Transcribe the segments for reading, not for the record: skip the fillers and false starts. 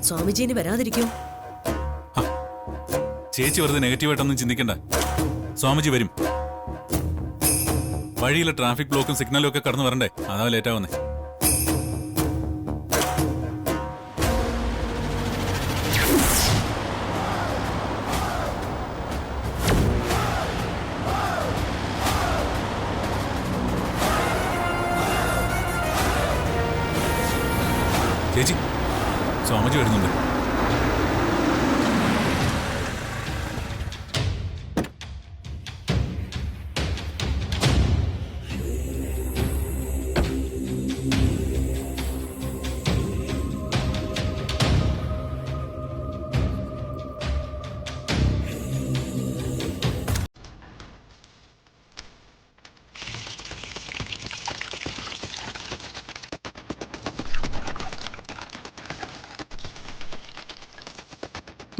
സ്വാമിജീന് വരാതിരിക്കൂ. ചേച്ചി വെറുതെ നെഗറ്റീവായിട്ടൊന്നും ചിന്തിക്കണ്ട. സ്വാമിജി വരും. വഴിയിലെ ട്രാഫിക് ബ്ലോക്കും സിഗ്നലും ഒക്കെ കടന്നു വരണ്ടേ, അതാ ലേറ്റ് ആവുന്നേ. ചേച്ചി, സ്വാമിജി വരുന്നുണ്ട്.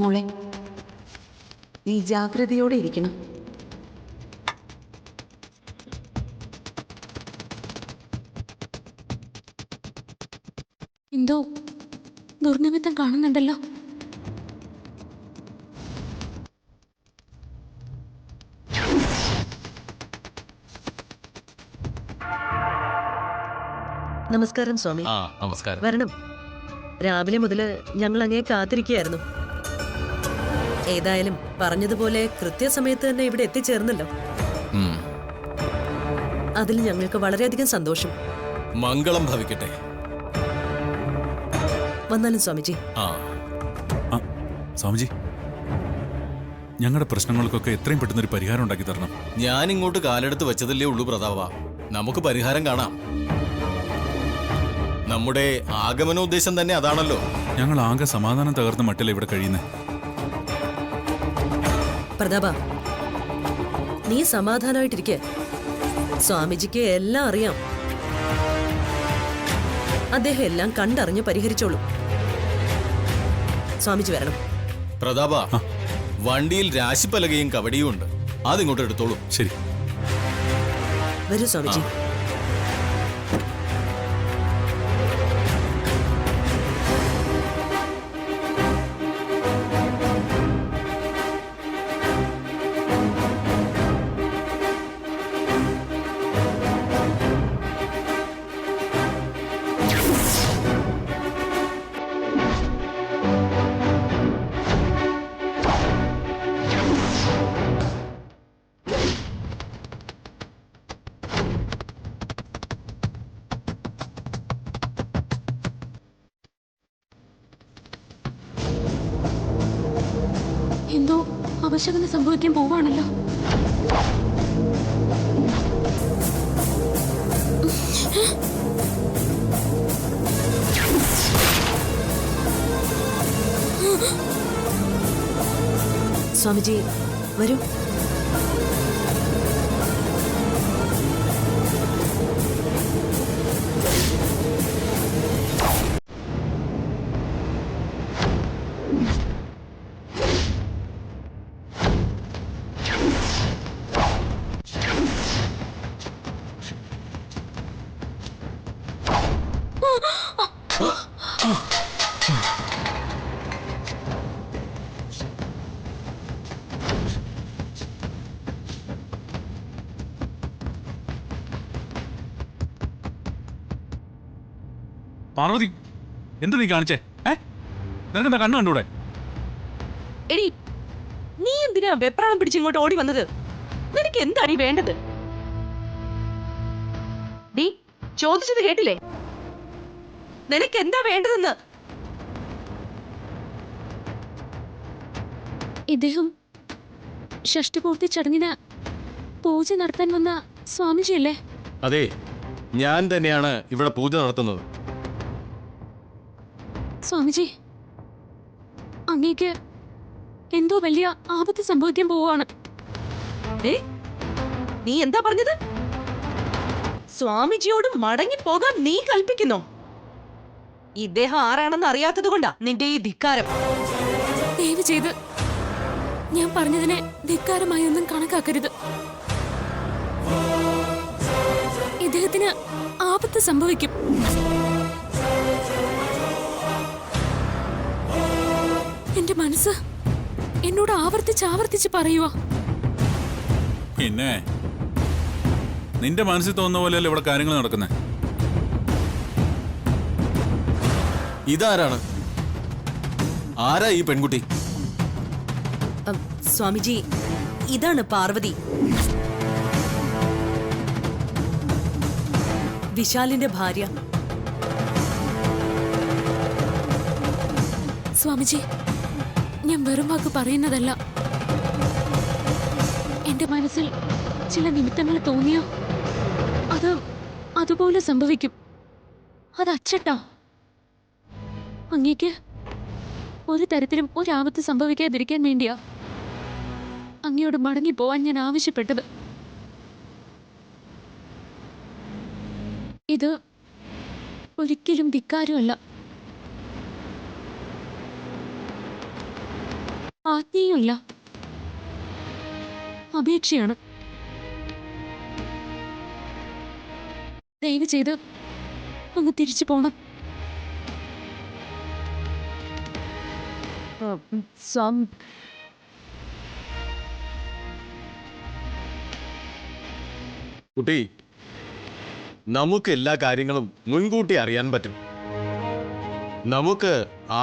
മോളെ, നീ ജാഗ്രതയോടെ ഇരിക്കണം. എന്തോ ദുർനിമിത്തം കാണുന്നുണ്ടല്ലോ. നമസ്കാരം സ്വാമി. നമസ്കാരം. വരണം. രാവിലെ മുതല് ഞങ്ങൾ അങ്ങേ കാത്തിരിക്കുകയായിരുന്നു. ഏതായാലും പറഞ്ഞതുപോലെ കൃത്യസമയത്ത് തന്നെ ഇവിടെ എത്തിച്ചേർന്നല്ലോ. അതിൽ ഞങ്ങൾക്ക് വളരെയധികം സന്തോഷം. മംഗളം ഭവിക്കട്ടെ. വന്നാലും സ്വാമിജി. സ്വാമിജി, ഞങ്ങളുടെ പ്രശ്നങ്ങൾക്കൊക്കെ എത്രയും പെട്ടെന്നൊരു പരിഹാരം ഉണ്ടാക്കി തരണം. ഞാൻ ഇങ്ങോട്ട് കാലെടുത്ത് വെച്ചതല്ലേ ഉള്ളൂ പ്രതാപ. നമുക്ക് പരിഹാരം കാണാം. നമ്മുടെ ആഗമനോദ്ദേശം തന്നെ അതാണല്ലോ. ഞങ്ങൾ ആകെ സമാധാനം തകർന്ന മട്ടില്ല ഇവിടെ കഴിയുന്നത്. പ്രതാപ, നീ സമാധാനമായിട്ടിരിക്ക. സ്വാമിജിക്ക് എല്ലാം അറിയാം. അദ്ദേഹം എല്ലാം കണ്ടറിഞ്ഞ് പരിഹരിച്ചോളൂ. സ്വാമിജി വരണം. പ്രതാപ, വണ്ടിയിൽ രാശിപ്പലകയും കവടിയും ഉണ്ട്. അതിങ്ങോട്ട് എടുത്തോളൂ. ശരി, വരൂ സ്വാമിജി. എന്തോ അപശകുനം സംഭവിക്കാൻ പോവാണല്ലോ. സ്വാമിജി വരൂ. പാർവതി, എന്ത് നീ കാണിച്ചേ? നിനക്കെന്താ കണ്ണു കണ്ടൂടെ? എടി, നീ എന്തിനാ വെപ്രാളം പിടിച്ചിങ്ങോട്ട് ഓടി വന്നത്? നിനക്ക് എന്താണ് ഈ വേണ്ടത്? ഡീ, ചോദിച്ചത് കേട്ടില്ലേ? നിനക്ക് എന്താ വേണ്ടതെന്ന്? ഇദ്ദേഹം ഷഷ്ടിപൂർത്തി ചടങ്ങിന് പൂജ നടത്താൻ വന്ന സ്വാമിജിയല്ലേ? അതെ, ഞാൻ തന്നെയാണ് ഇവിടെ പൂജ നടത്തുന്നത്. സ്വാമിജി, അങ്ങേക്ക് എന്തോ വലിയ ആപത്ത് സംഭവിക്കാൻ പോവാണ്. നീ എന്താ പറഞ്ഞത്? സ്വാമിജിയോട് മടങ്ങി പോകാൻ നീ കൽപ്പിക്കുന്നോ? ഇദ്ദേഹം ആരാണെന്ന് അറിയാത്തത് കൊണ്ടാ നിന്റെ ഈ ധിക്കാരം. ദയവ് ചെയ്ത് ഞാൻ പറഞ്ഞതിനെ ധിക്കാരമായി ഒന്നും കണക്കാക്കരുത്. ഇദ്ദേഹത്തിന് ആപത്ത് സംഭവിക്കും. എന്റെ മനസ്സ് എന്നോട് ആവർത്തിച്ച് പറയുവാ. പിന്നെ നിന്റെ മനസ്സിൽ തോന്നുന്ന പോലെയല്ലേ ഇവിടെ കാര്യങ്ങൾ നടക്കുന്നത്. ഇതാരാണ്? ആരാ ഈ പെൺകുട്ടി? സ്വാമിജി, ഇതാണ് പാർവതി, വിശാലിന്റെ ഭാര്യ. സ്വാമിജി, ഞാൻ വെറും വാക്ക് പറയുന്നതല്ല. എന്റെ മനസ്സിൽ ചില നിമിത്തങ്ങൾ തോന്നിയോ അത് അതുപോലെ സംഭവിക്കും. അത് അച്ചട്ടാ. അങ്ങേക്ക് ഒരു തരത്തിലും ഒരാപത്ത് സംഭവിക്കാതിരിക്കാൻ വേണ്ടിയാ അങ്ങയോട് മടങ്ങി പോവാൻ ഞാൻ ആവശ്യപ്പെട്ടത്. ഇത് ഒരിക്കലും ധിക്കാരമല്ല, ആജ്ഞയുമല്ല, അപേക്ഷയാണ്. ദയവ് ചെയ്ത് അങ്ങ് തിരിച്ചു പോണം. കുട്ടി, നമുക്ക് എല്ലാ കാര്യങ്ങളും മുൻകൂട്ടി അറിയാൻ പറ്റും. നമുക്ക്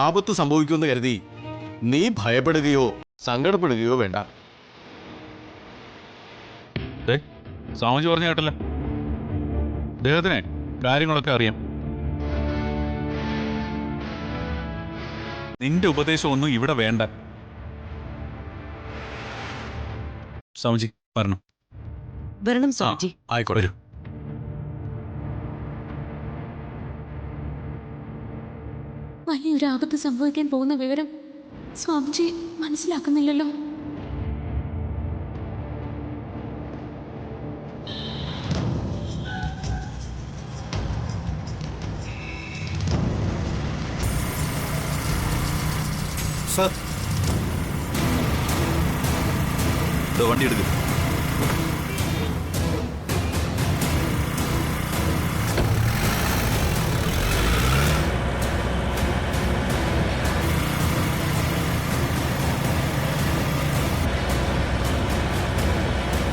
ആപത്ത് സംഭവിക്കുമെന്ന് കരുതി നീ ഭയപ്പെടുകയോ സങ്കടപ്പെടുകയോ വേണ്ട. സ്വാമിജി പറഞ്ഞ കേട്ടല്ല, അദ്ദേഹത്തിനെ കാര്യങ്ങളൊക്കെ അറിയാം. നിന്റെ ഉപദേശം ഒന്നും ഇവിടെ വേണ്ട. സ്വാമിജി പറഞ്ഞു. വരണം സ്വാമിജി. ആയിക്കോട്ടെ. വരൂ. വലിയൊരു ആപത്ത് സംഭവിക്കാൻ പോകുന്ന വിവരം സ്വാമിജി മനസ്സിലാക്കുന്നില്ലല്ലോ. സർ, വണ്ടി എടുക്കും.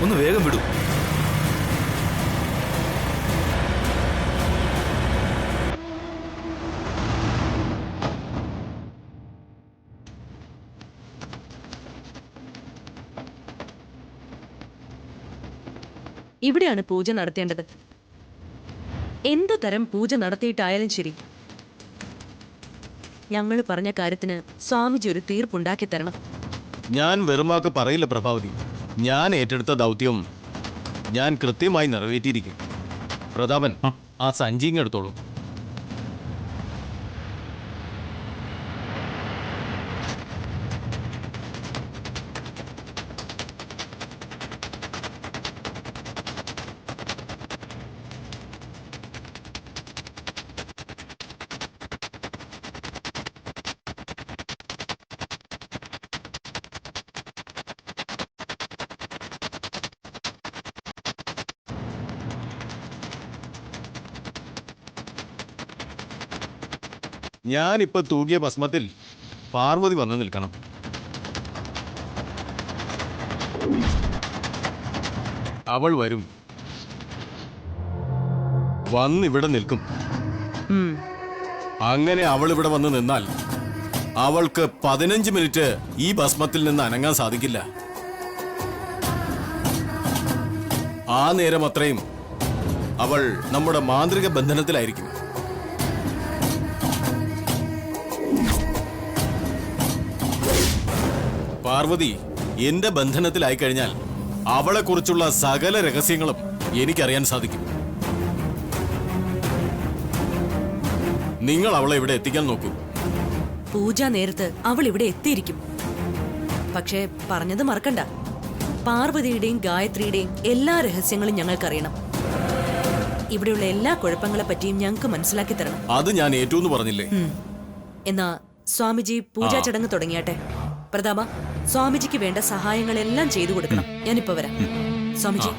ഒന്ന് വേഗം വിടൂ. ഇവിടെയാണ് പൂജ നടത്തേണ്ടത്. എന്തു തരം പൂജ നടത്തിയിട്ടായാലും ശരി, ഞങ്ങൾ പറഞ്ഞ കാര്യത്തിന് സ്വാമിജി ഒരു തീർപ്പുണ്ടാക്കി തരണം. ഞാൻ വെറുമാക്ക് പറയില്ല പ്രഭാവതി. ഞാൻ ഏറ്റെടുത്ത ദൗത്യം ഞാൻ കൃത്യമായി നിറവേറ്റിയിരിക്കും. പ്രതാപൻ, ആ സഞ്ചിങ് എടുത്തോളൂ. ഞാനിപ്പോ തൂകിയ ഭസ്മത്തിൽ പാർവതി വന്നു നിൽക്കണം. അവൾ വരും, വന്നിവിടെ നിൽക്കും. അങ്ങനെ അവൾ ഇവിടെ വന്ന് നിന്നാൽ അവൾക്ക് 15 മിനിറ്റ് ഈ ഭസ്മത്തിൽ നിന്ന് അനങ്ങാൻ സാധിക്കില്ല. ആ നേരം അത്രയും അവൾ നമ്മുടെ മാന്ത്രിക ബന്ധനത്തിലായിരിക്കും. പാർവതി എന്റെ ബന്ധനത്തിലായി കഴിഞ്ഞാൽ അവളെക്കുറിച്ചുള്ള സകല രഹസ്യങ്ങളും എനിക്കറിയാൻ സാധിക്കും. നിങ്ങൾ അവളെ ഇവിടെ എത്തിക്കാൻ നോക്കൂ. പൂജാ നേരത്ത് അവൾ ഇവിടെ എത്തിയിരിക്കും. പക്ഷേ പറഞ്ഞത് മറക്കണ്ട, പാർവതിയുടെയും ഗായത്രിയുടെയും എല്ലാ രഹസ്യങ്ങളും ഞങ്ങൾക്കറിയണം. ഇവിടെയുള്ള എല്ലാ കുഴപ്പങ്ങളെ പറ്റിയും ഞങ്ങൾക്ക് മനസ്സിലാക്കി തരണം. അത് ഞാൻ ഏറ്റവും പറഞ്ഞില്ലേ. എന്നാ സ്വാമിജി പൂജാ ചടങ്ങ് തുടങ്ങിയാട്ടെ. പ്രതാപ, സ്വാമിജിക്ക് വേണ്ട സഹായങ്ങളെല്ലാം ചെയ്തു കൊടുക്കണം. ഞാനിപ്പോ വരാം. സ്വാമിജി.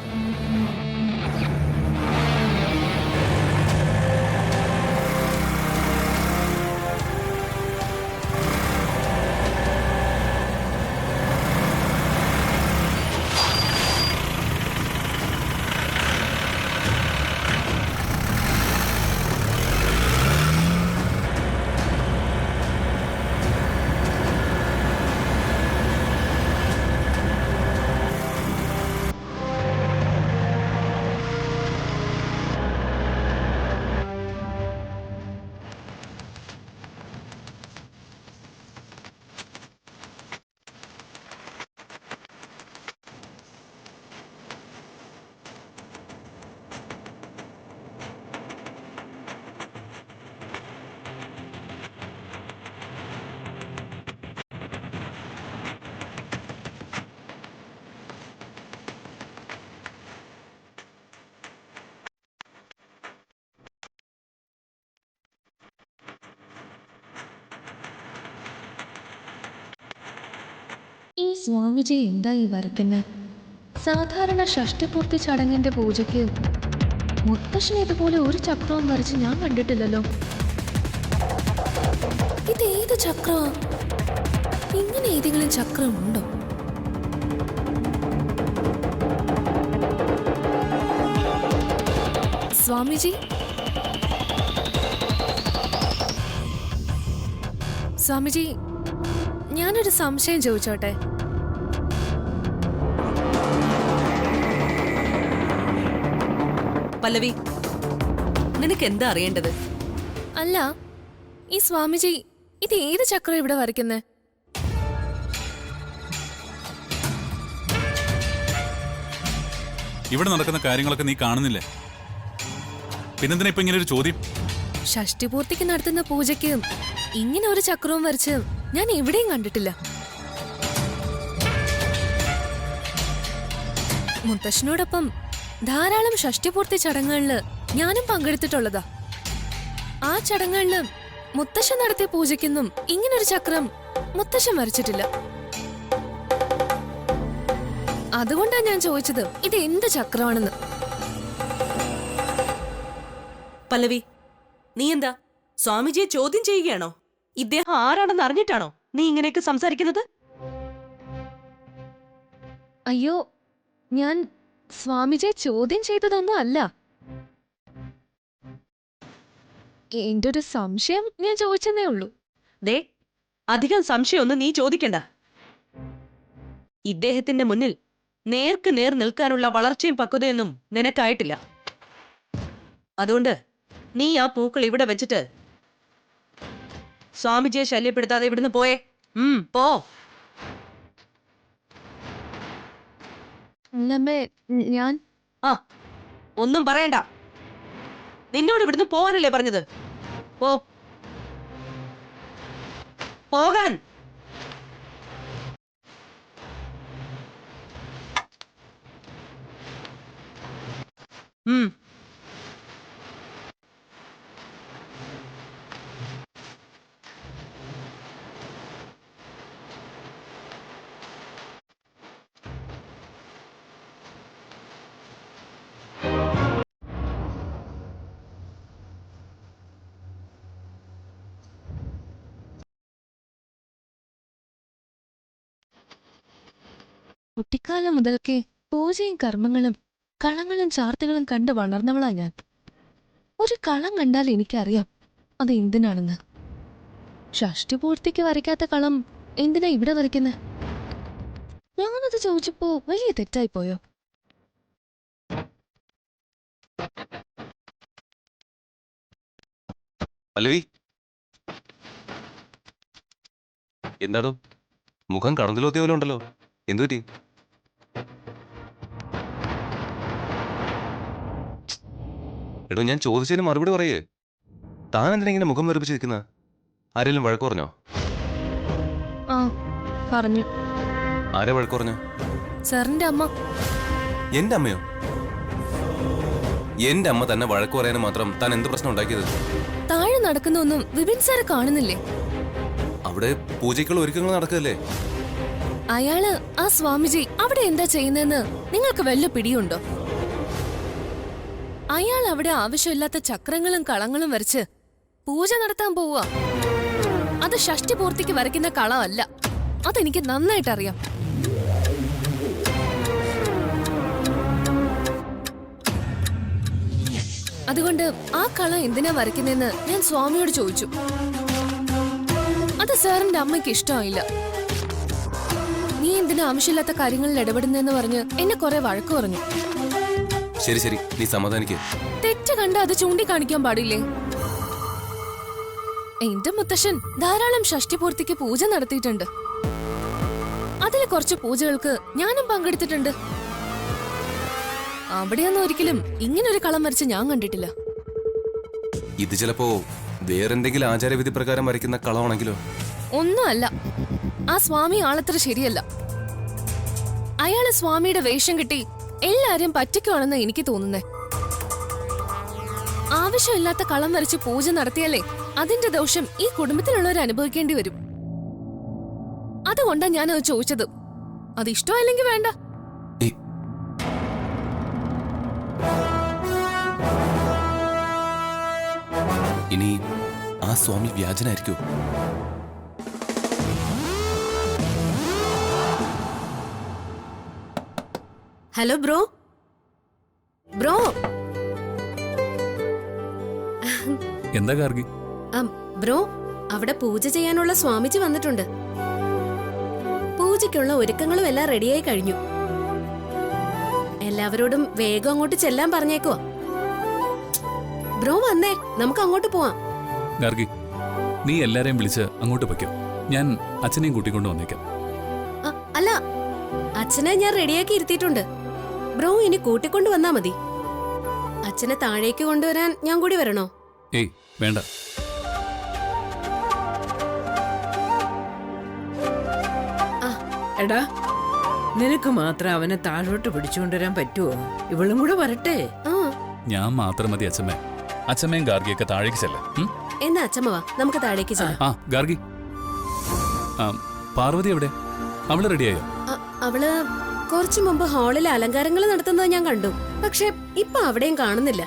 സ്വാമിജി എന്താ ഈ വരക്കുന്നത്? സാധാരണ ഷഷ്ടിപൂർത്തി ചടങ്ങിന്റെ പൂജയ്ക്ക് മുത്തശ്ശനെ ഇതുപോലെ ഒരു ചക്രവും വരച്ച് ഞാൻ കണ്ടിട്ടില്ലല്ലോ. ഇതേത് ചക്രമാ? ഇങ്ങനെ ഏതെങ്കിലും ചക്രം ഉണ്ടോ? സ്വാമിജി, സ്വാമിജി, ഞാനൊരു സംശയം ചോദിച്ചോട്ടെ? പല്ലവി, നിനക്ക് എന്താ അറിയേണ്ടത്? അല്ല, ഈ സ്വാമിജി ഇത് ഏത് ചക്രം ഇവിടെ വരയ്ക്കുന്നേ? ഇവിടെ നടക്കുന്ന കാര്യങ്ങളൊക്കെ നീ കാണുന്നില്ലേ? പിന്നെന്തിനാ ഇപ്പൊ ഇങ്ങനെ ഒരു ചോദ്യം? ഷഷ്ടിപൂർത്തിക്ക് നടത്തുന്ന പൂജയ്ക്ക് ഇങ്ങനെ ഒരു ചക്രവും വരച്ച് ഞാൻ എവിടെയും കണ്ടിട്ടില്ല. മുത്തശ്ശനോടൊപ്പം ധാരാളം ഷഷ്ടിപൂർത്തി ചടങ്ങുകളില് ഞാനും പങ്കെടുത്തിട്ടുള്ളതാ. ആ ചടങ്ങുകളില് മുത്തശ്ശൻ നടത്തിയ പൂജയ്ക്കൊന്നും ഇങ്ങനൊരു ചക്രം മുത്തശ്ശൻ വരച്ചിട്ടില്ല. അതുകൊണ്ടാ ഞാൻ ചോദിച്ചത് ഇത് എന്ത് ചക്രമാണെന്ന്. പല്ലവി, നീ എന്താ സ്വാമിജിയെ ചോദ്യം ചെയ്യുകയാണോ? ഇദ്ദേഹം ആരാണെന്ന് അറിഞ്ഞിട്ടാണോ നീ ഇങ്ങനെയൊക്കെ സംസാരിക്കുന്നത്? അയ്യോ, ഞാൻ സ്വാമിജിയെ ചോദ്യം ചെയ്തതൊന്നും അല്ല. എന്റെ ഒരു സംശയം ഞാൻ ചോദിച്ചെന്നേ ഉള്ളൂ. ദേ, അധികം സംശയമൊന്നും നീ ചോദിക്കണ്ട. ഇദ്ദേഹത്തിന്റെ മുന്നിൽ നേർക്ക് നേർ നിൽക്കാനുള്ള വളർച്ചയും പക്വതയൊന്നും നിനക്കായിട്ടില്ല. അതുകൊണ്ട് നീ ആ പൂക്കൾ ഇവിടെ വെച്ചിട്ട് സ്വാമിജിയെ ശല്യപ്പെടുത്താതെ ഇവിടുന്ന് പോയേ. പോ. ഞാൻ ആ, ഒന്നും പറയണ്ട. നിന്നോട് ഇവിടുന്ന് പോവാനല്ലേ പറഞ്ഞത്? പോ, പോകാൻ. കുട്ടിക്കാലം മുതൽക്കേ പൂജയും കർമ്മങ്ങളും കളങ്ങളും ചാർത്തുകളും കണ്ട് വളർന്നവളാ ഞാൻ. ഒരു കളം കണ്ടാൽ എനിക്കറിയാം അത് എന്തിനാണെന്ന്. ഷഷ്ടിപൂർത്തിക്ക് വരയ്ക്കാത്ത കളം എന്തിനാ ഇവിടെ വരയ്ക്കുന്നത്? ഞാനത് ചോദിച്ചപ്പോ വലിയ തെറ്റായിപ്പോയോ? പല്ലവി, എന്താടോ മുഖം കടന്നിലോത്തിയ പോലെ ഉണ്ടല്ലോ, എന്തു പറ്റി? എടോ, ഞാൻ ചോദിച്ചതിന് മറുപടി പറയേ. താൻ എന്തിനാ ഇങ്ങനെ മുഖം വെറുപ്പിച്ച് നിൽക്കുന്ന? ആരെങ്കിലും വഴക്ക് പറഞ്ഞോ? ആ, പറഞ്ഞു. ആരെ വഴക്ക് പറഞ്ഞു? സാറിന്റെ അമ്മ. എന്റെ അമ്മയോ? എന്റെ അമ്മ തന്നെ വഴക്ക് പറയാനും മാത്രം താൻ എന്ത് പ്രശ്നം ഉണ്ടാക്കിയത്? താഴെ നടക്കുന്നൊന്നും വിപിൻ സാറ് കാണുന്നില്ലേ? അവിടെ പൂജയ്ക്കുള്ള ഒരുക്കങ്ങൾ നടക്കല്ലേ? അയാള് ആ സ്വാമിജി അവിടെ എന്താ ചെയ്യുന്നതെന്ന് നിങ്ങൾക്ക് വല്ല പിടിയുണ്ടോ? അയാൾ അവിടെ ആവശ്യമില്ലാത്ത ചക്രങ്ങളും കളങ്ങളും വരച്ച് പൂജ നടത്താൻ പോവുക. അത് ഷഷ്ടിപൂർത്തിക്ക് വരയ്ക്കുന്ന കളമല്ല. അതെനിക്ക് നന്നായിട്ടറിയാം. അതുകൊണ്ട് ആ കളം എന്തിനാ വരയ്ക്കുന്നതെന്ന് ഞാൻ സ്വാമിയോട് ചോദിച്ചു. അത് സാറിന്റെ അമ്മയ്ക്ക് ഇഷ്ടമായില്ല. നീ എന്തിനാ ആവശ്യമില്ലാത്ത കാര്യങ്ങളിൽ ഇടപെടുന്നെന്ന് പറഞ്ഞ് എന്നെ കുറെ വഴക്ക് പറഞ്ഞു. ശരി ശരി, നീ സമാധാനിക്ക്. തെറ്റ് കണ്ട് അത് ചൂണ്ടിക്കാണിക്കാൻ പാടില്ലേ? എന്റെ മുത്തശ്ശൻ ധാരാളം ഷഷ്ടിപൂർത്തിക്ക് പൂജ നടത്തിയിട്ടുണ്ട്. അതിൽ കുറച്ച് പൂജകൾക്ക് ഞാനും പങ്കെടുത്തിട്ടുണ്ട്. അവിടെയൊന്നും ഒരിക്കലും ഇങ്ങനൊരു കളം വരച്ച് ഞാൻ കണ്ടിട്ടില്ല. ഇത് ചിലപ്പോ വേറെന്തെങ്കിലും ആചാരവിധി പ്രകാരം വരയ്ക്കുന്ന കളമാണെങ്കിലോ? ഒന്നുമല്ല. ആ സ്വാമി ആളത്ര ശരിയല്ല. അയാള് സ്വാമിയുടെ വേഷം കിട്ടി എല്ലാരും പറ്റിക്കുവാണെന്ന് എനിക്ക് തോന്നുന്നേ. ആവശ്യമില്ലാത്ത കളം വരച്ച് പൂജ നടത്തിയാലേ അതിന്റെ ദോഷം ഈ കുടുംബത്തിലുള്ളവർ അനുഭവിക്കേണ്ടി വരും. അതുകൊണ്ടാ ഞാനത് ചോദിച്ചത്. അത് ഇഷ്ടമല്ലെങ്കിൽ വേണ്ട. ഏയ്, ഇനി ആ സ്വാമി വ്യാജനായിരിക്കോ? Hello bro. ബ്രോ. എന്താ ഗാർഗി? ബ്രോ, അവിടെ പൂജ ചെയ്യാനുള്ള സ്വാമിജി വന്നിട്ടുണ്ട്. പൂജയ്ക്കുള്ള ഒരുക്കങ്ങളും എല്ലാം റെഡിയായി കഴിഞ്ഞു. എല്ലാവരോടും വേഗം അങ്ങോട്ട് ചെല്ലാൻ പറഞ്ഞേക്കുവാ. ബ്രോ വന്നേ, നമുക്ക് അങ്ങോട്ട് പോവാം. ഗാർഗി, നീ എല്ലാരെയും വിളിച്ച് അങ്ങോട്ട് വയ്ക്കും. ഞാൻ അച്ഛനെയും കൂട്ടിക്കൊണ്ട് വന്നേക്കാം. അല്ല, അച്ഛനെ ഞാൻ റെഡിയാക്കി ഇരുത്തിയിട്ടുണ്ട്. ബ്രോ ഇനി കൂട്ടിക്കൊണ്ടു വന്നാ മതി. അച്ഛനെ താഴേക്ക് കൊണ്ടുവരാൻ ഞാൻ കൂടി വരണോ? ഏയ് വേണ്ട. എടാ, നിനക്ക് മാത്രം അവനെ താഴോട്ട് പിടിച്ചുകൊണ്ടുവരാൻ പറ്റുമോ? ഇവളും കൂടെ വരട്ടെ. ആ, ഞാൻ മാത്രം മതി അച്ഛമ്മേ. അച്ഛമ്മയും ഗാർഗിയൊക്കെ താഴേക്ക് ചെല്ലാം. എന്നാ അച്ഛമ്മ വാ, നമുക്ക് താഴേക്ക് ചെല്ലാം. ആ ഗാർഗി, പാർവതി എവിടെ? അവള് റെഡിയായോ? അവള് കുറച്ചു മുമ്പ് ഹാളിൽ അലങ്കാരങ്ങൾ നടത്തുന്നത് ഞാൻ കണ്ടു. പക്ഷെ ഇപ്പൊ അവിടെയും കാണുന്നില്ല.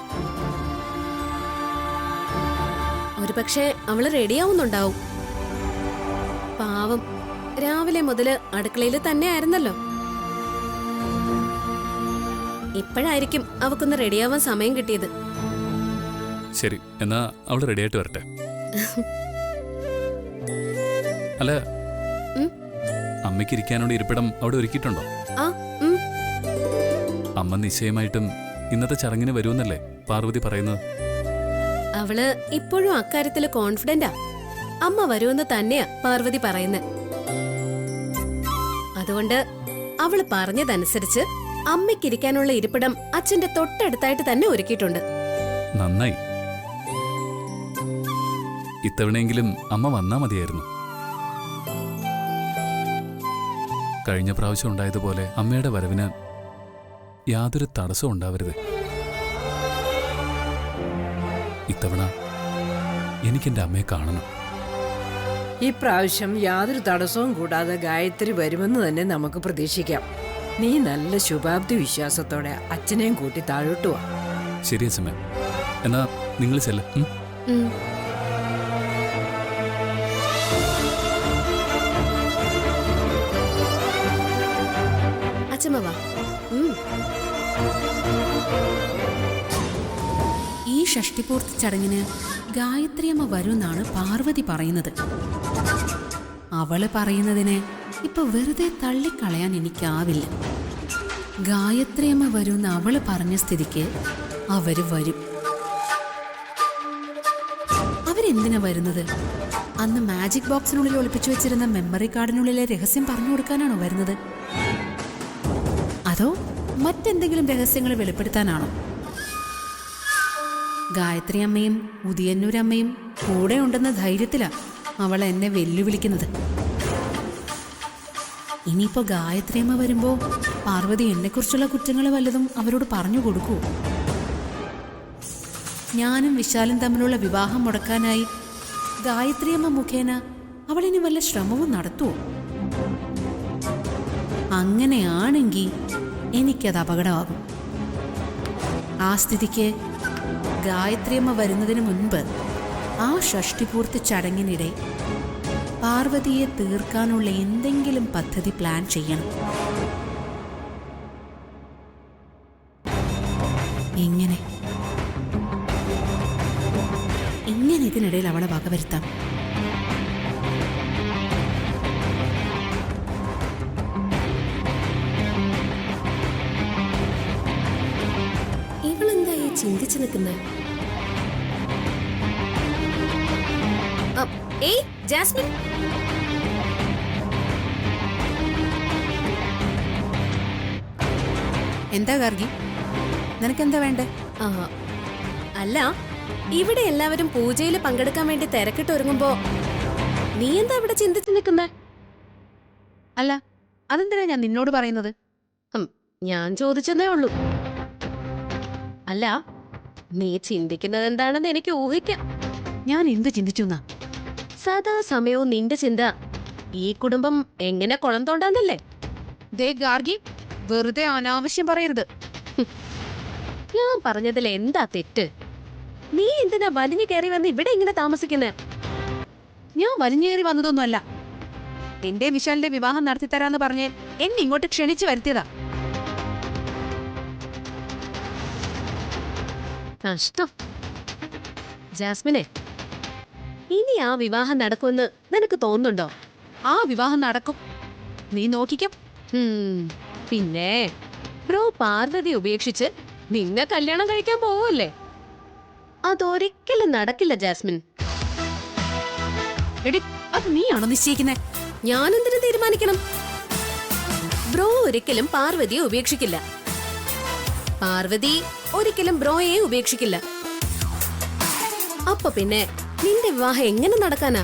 ഒരു പക്ഷേ അവള് റെഡിയാവുന്നുണ്ടാവും. പാവം, രാവിലെ മുതല് അടുക്കളയിൽ തന്നെ ആയിരുന്നല്ലോ. ഇപ്പോഴായിരിക്കും അവക്കൊന്ന് റെഡിയാവാൻ സമയം കിട്ടിയത്. ശരി, എന്നാ അവള് റെഡിയായിട്ട് വരട്ടെ. അല്ല, അമ്മയ്ക്ക് ഇരിക്കാനുള്ള ഇരിപ്പിടം അവിടെ ഒരുക്കിയിട്ടുണ്ടോ? ആ, ഉം. അമ്മ നിശ്ചയമായിട്ടും ഇന്നത്തെ ചടങ്ങിന് വരുമെന്നല്ലേ പാർവതി പറയുന്നത്? അവള് ഇപ്പോഴും അക്കാര്യത്തില് കോൺഫിഡന്റാ. അമ്മ വരുമെന്ന് തന്നെയാ പാർവതി പറയുന്നത്. അതുകൊണ്ട് അവള് പറഞ്ഞതനുസരിച്ച് അമ്മയ്ക്കിരിക്കാനുള്ള ഇരിപ്പിടം അച്ഛന്റെ തൊട്ടടുത്തായിട്ട് തന്നെ ഒരുക്കിയിട്ടുണ്ട്. നന്നായി. ഇത്തവണയെങ്കിലും അമ്മ വന്നാ മതിയായിരുന്നു. കഴിഞ്ഞ പ്രാവശ്യം ഉണ്ടായതുപോലെ അമ്മയുടെ വരവിന് യാതൊരു തടസ്സവും ഉണ്ടാവരുത്. ഇത്തവണ എനിക്കെന്റെ അമ്മയെ കാണണം. ഈ പ്രാവശ്യം യാതൊരു തടസ്സവും കൂടാതെ ഗായത്രി വരുമെന്ന് തന്നെ നമുക്ക് പ്രതീക്ഷിക്കാം. നീ നല്ല ശുഭാപ്തി വിശ്വാസത്തോടെ അച്ഛനെയും കൂട്ടി താഴോട്ട് വാ. ശരി അച്ഛമ്മ, എന്നാ നിങ്ങൾ ചെല്ല. ഉം. അച്ഛമ്മ വാ. ഈ ഷഷ്ടിപൂർത്തി ചടങ്ങിന് ഗായത്രിയമ്മ വരുമെന്നാണ് പാർവതി പറയുന്നത്. അവള് പറയുന്നതിനെ ഇപ്പൊ വെറുതെ തള്ളിക്കളയാൻ എനിക്കാവില്ല. ഗായത്രിയമ്മ വരുമെന്ന് അവള് പറഞ്ഞ സ്ഥിതിക്ക് അവര് വരും. അവരെന്തിനാ വരുന്നത്? അന്ന് മാജിക് ബോക്സിനുള്ളിൽ ഒളിപ്പിച്ചു വെച്ചിരുന്ന മെമ്മറി കാർഡിനുള്ളിലെ രഹസ്യം പറഞ്ഞു കൊടുക്കാനാണോ വരുന്നത്? അതോ മറ്റെന്തെങ്കിലും രഹസ്യങ്ങൾ വെളിപ്പെടുത്താനാണോ? ഗായത്രി അമ്മയും ഉദിയന്നൂരമ്മയും കൂടെ ഉണ്ടെന്ന ധൈര്യത്തിലാ അവൾ എന്നെ വെല്ലുവിളിക്കുന്നത്. ഇനിയിപ്പോ ഗായത്രി അമ്മ വരുമ്പോ പാർവതി എന്നെക്കുറിച്ചുള്ള കുറ്റങ്ങൾ വല്ലതും അവരോട് പറഞ്ഞു കൊടുക്കൂ? ഞാനും വിശാലും തമ്മിലുള്ള വിവാഹം മുടക്കാനായി ഗായത്രി അമ്മ മുഖേന അവളിനി വല്ല ശ്രമവും നടത്തുമോ? അങ്ങനെയാണെങ്കിൽ എനിക്കത് അപകടമാകും. ആ സ്ഥിതിക്ക് ഗായത്രിയമ്മ വരുന്നതിന് മുൻപ് ആ ഷഷ്ടിപൂർത്തി ചടങ്ങിനിടെ പാർവതിയെ തീർക്കാനുള്ള എന്തെങ്കിലും പദ്ധതി പ്ലാൻ ചെയ്യണം. എങ്ങനെ ഇതിനിടയിൽ അവളെ വകവരുത്താം? ഇവളെന്തായി ചിന്തിച്ചു നിൽക്കുന്നത്? ഏയ് ജാസ്മിൻ, എന്താ ഗാർഗി, നിനക്കെന്താ വേണ്ടേ? അല്ല, ഇവിടെ എല്ലാവരും പൂജയിൽ പങ്കെടുക്കാൻ വേണ്ടി തിരക്കിട്ട് ഒരുങ്ങുമ്പോ നീ എന്താ ഇവിടെ ചിന്തിച്ചു നിൽക്കുന്നേ? അല്ല, അതെന്തിനാ ഞാൻ നിന്നോട് പറയുന്നത്? ഞാൻ ചോദിച്ചതേ ഉള്ളൂ. അല്ല, നീ ചിന്തിക്കുന്നത് എന്താണെന്ന് എനിക്ക് ഊഹിക്കാം. ഞാൻ എന്ത് ചിന്തിച്ചു എന്നാ? സദാ സമയവും നിന്റെ ചിന്ത ഈ കുടുംബം എങ്ങനെ കുളം തോണ്ടാന്നല്ലേ? ദേ ഗാർഗി, വെറുതെ അനാവശ്യം പറയരുത്. ഞാൻ പറഞ്ഞതിൽ എന്താ തെറ്റ്? നീ എന്തിനാ വലിഞ്ഞു കയറി വന്ന് ഇവിടെ ഇങ്ങനെ താമസിക്കുന്നേ? ഞാൻ വലിഞ്ഞേറി വന്നതൊന്നുമല്ല. എന്റെ വിശാലിന്റെ വിവാഹം നടത്തിത്തരാന്ന് പറഞ്ഞ് എന്നെ ഇങ്ങോട്ട് ക്ഷണിച്ചു വരുത്തിയതാ. കഷ്ടം. ജാസ്മിനെ, ഇനി ആ വിവാഹം നടക്കുമെന്ന് നിനക്ക് തോന്നുന്നുണ്ടോ? ആ വിവാഹം നടക്കും, നീ നോക്കിക്കും. പിന്നെ ബ്രോ പാർവതി ഉപേക്ഷിച്ച് നിന്നെ കല്യാണം കഴിക്കാൻ പോവല്ലേ? അതൊരിക്കലും നടക്കില്ല ജാസ്മിൻ. എടി, അത് നീയാണോ നിശ്ചയിക്കുന്നേ? ഞാനെന്തിനു തീരുമാനിക്കണം? ബ്രോ ഒരിക്കലും പാർവതിയെ ഉപേക്ഷിക്കില്ല. പാർവതി ഒരിക്കലും ബ്രോയെ ഉപേക്ഷിക്കില്ല. അപ്പൊ പിന്നെ നിന്റെ വിവാഹം എങ്ങനെ നടക്കാനാ?